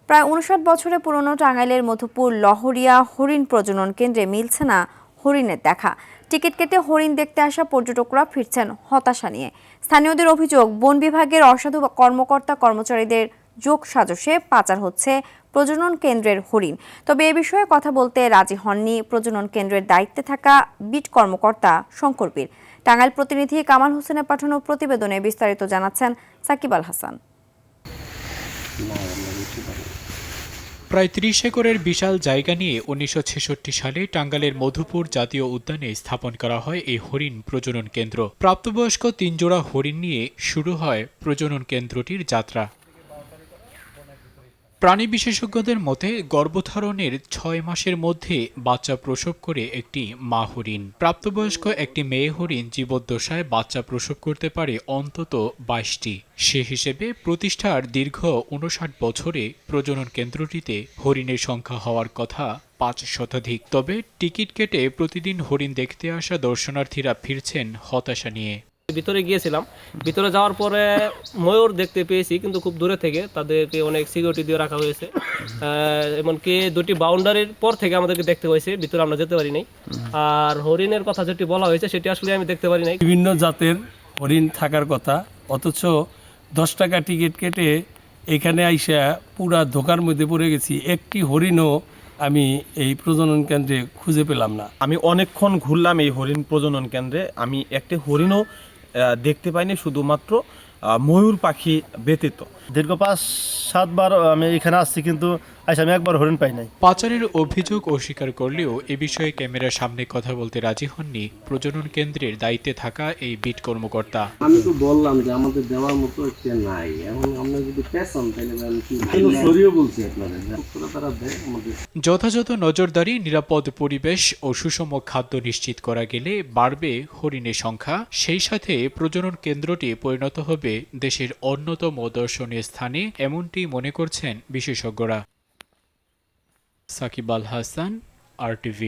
প্রায় ৫৯ বছরের পুরনো টাঙ্গাইলের মধুপুর লহরিয়া হরিণ প্রজনন কেন্দ্রে মিলছে না হরিণের দেখা। টিকিট কেটে হরিণ দেখতে আসা পর্যটকরা ফিরছেন হতাশা নিয়ে। স্থানীয়দের অভিযোগ, বন বিভাগের অসাধু কর্মকর্তা কর্মচারীদের যোগ সাজশে পাচার হচ্ছে প্রজনন কেন্দ্রের হরিণ। তবে এ বিষয়ে কথা বলতে রাজি হননি প্রজনন কেন্দ্রের দায়িত্বে থাকা বিট কর্মকর্তা শঙ্কর বীর। টাঙ্গাইল প্রতিনিধি কামাল হোসেনের পাঠানো প্রতিবেদনে বিস্তারিত জানাচ্ছেন সাকিব আল হাসান। প্রায় ৩০ একরের বিশাল জায়গা নিয়ে ১৯৬৬ সালে টাঙ্গাইলের মধুপুর জাতীয় উদ্যানে স্থাপন করা হয় এই হরিণ প্রজনন কেন্দ্র। প্রাপ্তবয়স্ক ৩ জোড়া হরিণ নিয়ে শুরু হয় প্রজনন কেন্দ্রটির যাত্রা। প্রাণী বিশেষজ্ঞদের মতে গর্ভধারণের ৬ মাসের মধ্যে বাচ্চা প্রসব করে একটি মা হরিণ। প্রাপ্তবয়স্ক একটি মেয়ে হরিণ জীবদ্দশায় বাচ্চা প্রসব করতে পারে অন্তত ২২টি। সে হিসেবে প্রতিষ্ঠার দীর্ঘ ৫৯ বছরে প্রজনন কেন্দ্রটিতে হরিণের সংখ্যা হওয়ার কথা ৫ শতাধিক। তবে টিকিট কেটে প্রতিদিন হরিণ দেখতে আসা দর্শনার্থীরা ফিরছেন হতাশা নিয়ে। ভিতরে গিয়েছিলাম, ভিতরে যাওয়ার পরে ময়ূর দেখতে পেয়েছি, কিন্তু খুব দূরে থেকে। তাদেরকে অনেক সিকিউরিটি দিয়ে রাখা হয়েছে, এমনকি দুটি বাউন্ডারির পর থেকে আমাদেরকে দেখতে হয়েছে, ভিতরে আমরা যেতে পারি নাই। আর হরিণের কথা যেটি বলা হয়েছে সেটি আসলে আমি দেখতে পারি নাই। বিভিন্ন জাতের হরিণ থাকার কথা, অথচ ১০ টাকা টিকিট কেটে এখানে আইসা পুরা ধোকার মধ্যে পড়ে গেছি। একটি হরিণও আমি এই প্রজনন কেন্দ্রে খুঁজে পেলাম না। আমি অনেকক্ষণ ঘুরলাম এই হরিণ প্রজনন কেন্দ্রে, আমি একটি হরিণও দেখতে পাইনি, শুধুমাত্র ময়ূর পাখি ব্যতীত। দীর্ঘ ৫-৭ বার আমি এখানে আসছি, কিন্তু আমি একবার হরিণ পাই নাই। পাচারের অভিযোগ অস্বীকার করলেও এ বিষয়ে ক্যামেরার সামনে কথা বলতে রাজি হননি প্রজনন কেন্দ্রের দায়িত্বে থাকা এই বিট কর্মকর্তা। আমি তো বললাম যে আমাদের দেওয়ার মতো একটা নাই, এখন আমরা যদি পেছান তাহলে আমি কি সরিয়ে বলছি আপনাদের, তারা দেয় আমাদের। যথাযথ নজরদারি, নিরাপদ পরিবেশ ও সুষম খাদ্য নিশ্চিত করা গেলে বাড়বে হরিণের সংখ্যা। সেই সাথে প্রজনন কেন্দ্রটি পরিণত হবে দেশের অন্যতম দর্শনীয় স্থানে, এমনটি মনে করছেন বিশেষজ্ঞরা। সাকিব আল হাসান, RTV।